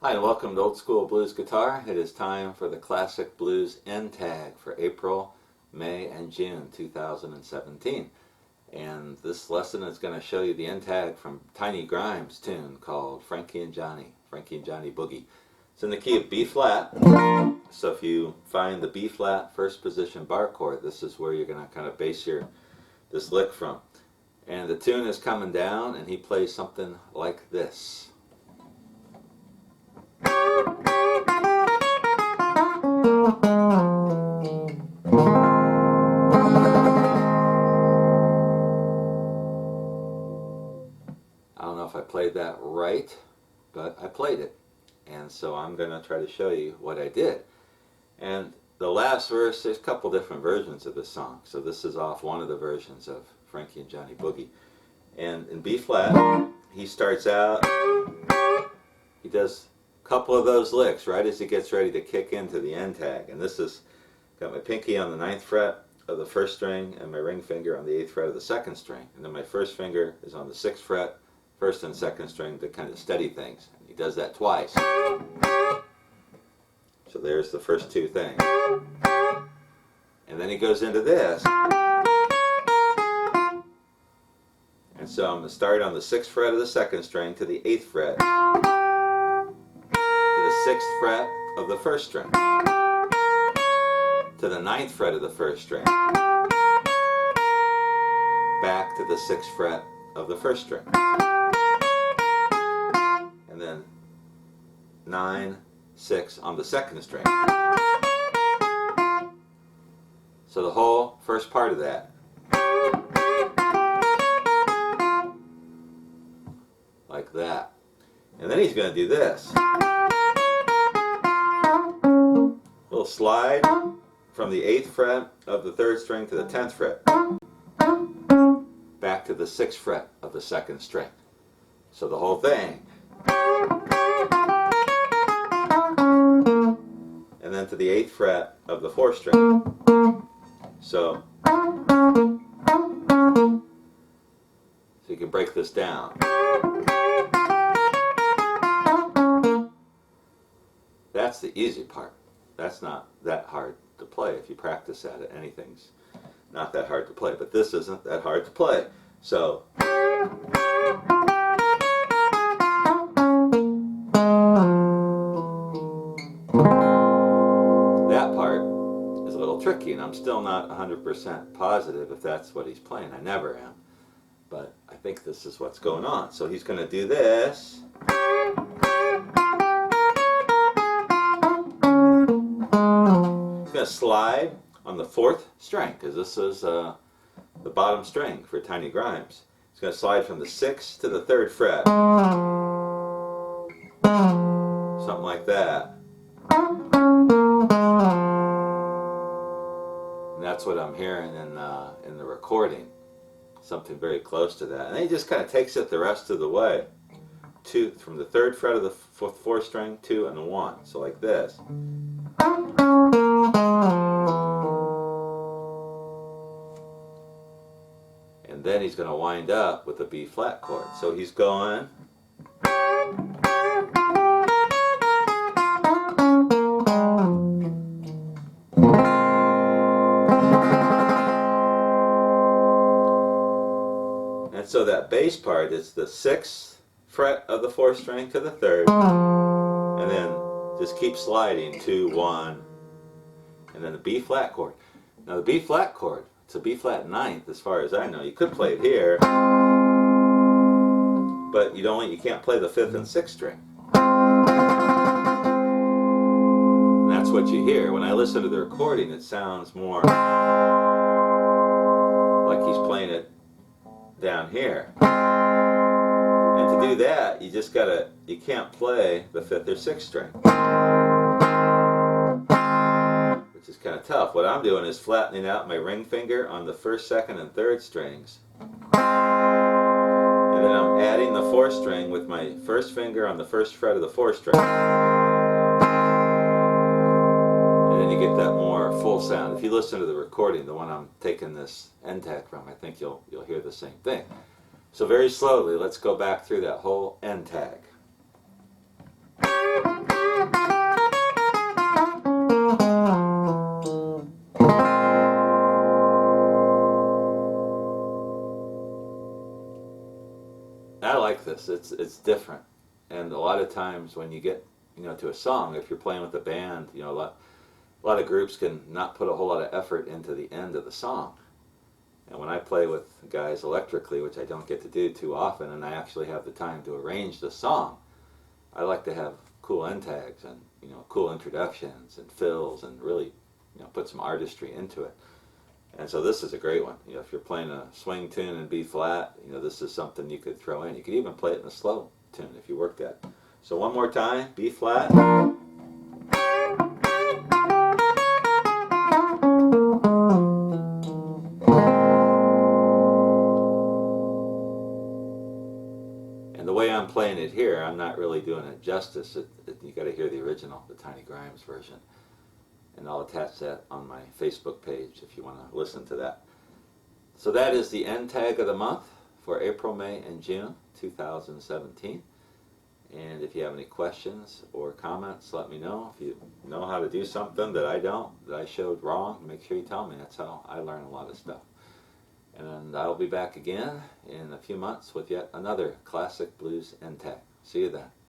Hi and welcome to Old School Blues Guitar. It is time for the Classic Blues End Tag for April, May, and June 2017. And this lesson is going to show you the end tag from Tiny Grimes' tune called Frankie and Johnny Boogie. It's in the key of B flat. So if you find the B flat first position bar chord, this is where you're going to kind of base this lick from. And the tune is coming down and he plays something like this. I don't know if I played that right, but I played it. And so I'm going to try to show you what I did. And the last verse, there's a couple different versions of this song. So this is off one of the versions of Frankie and Johnny Boogie. And in B flat, he starts out, he does a couple of those licks right as he gets ready to kick into the end tag. And this is, got my pinky on the 9th fret of the 1st string and my ring finger on the 8th fret of the 2nd string. And then my first finger is on the 6th fret, 1st and 2nd string to kind of steady things. And he does that twice. So there's the first two things. And then he goes into this. And so I'm going to start on the 6th fret of the 2nd string to the 8th fret, to the 6th fret of the 1st string, to the 9th fret of the 1st string, back to the 6th fret of the 1st string, and then 9, 6 on the 2nd string. So the whole first part of that. Like that. And then he's going to do this. Little slide from the 8th fret of the 3rd string to the 10th fret. Back to the 6th fret of the 2nd string. So the whole thing. And then to the 8th fret of the 4th string. So you can break this down. That's the easy part. That's not that hard to play. If you practice at it, anything's not that hard to play. But this isn't that hard to play. So that part is a little tricky, and I'm still not 100% positive if that's what he's playing. I never am. But I think this is what's going on. So he's going to do this. He's going to slide on the 4th string, because this is the bottom string for Tiny Grimes. He's going to slide from the 6th to the 3rd fret. Something like that. And that's what I'm hearing in the recording. Something very close to that. And then he just kind of takes it the rest of the way. From the 3rd fret of the 4th string, 2 and a 1. So like this. And then he's going to wind up with a B flat chord. So he's going. And so that bass part is the 6th fret of the 4th string to the 3rd, and then just keep sliding 2, 1, and then the B flat chord. Now the B flat chord, it's a B flat 9th as far as I know. You could play it here, but you can't play the 5th and 6th string. And that's what you hear. When I listen to the recording, it sounds more like he's playing it down here. And to do that, you can't play the 5th or 6th string, which is kind of tough. What I'm doing is flattening out my ring finger on the 1st, 2nd, and 3rd strings. And then I'm adding the 4th string with my 1st finger on the 1st fret of the 4th string. And then you get that more full sound. If you listen to the recording, the one I'm taking this end tag from, I think you'll hear the same thing. So very slowly, let's go back through that whole end tag. this, it's different. And a lot of times when you get, to a song, if you're playing with a band, a lot of groups can not put a whole lot of effort into the end of the song. And when I play with guys electrically, which I don't get to do too often, and I actually have the time to arrange the song, I like to have cool end tags and cool introductions and fills and really put some artistry into it. And so this is a great one. If you're playing a swing tune in B flat, this is something you could throw in. You could even play it in a slow tune if you work that. So one more time, B flat. And the way I'm playing it here, I'm not really doing it justice. You got to hear the original, the Tiny Grimes version. And I'll attach that on my Facebook page if you want to listen to that. So that is the end tag of the month for April, May, and June 2017. And if you have any questions or comments, let me know. If you know how to do something that I don't, that I showed wrong, make sure you tell me. That's how I learn a lot of stuff. And I'll be back again in a few months with yet another classic blues end tag. See you then.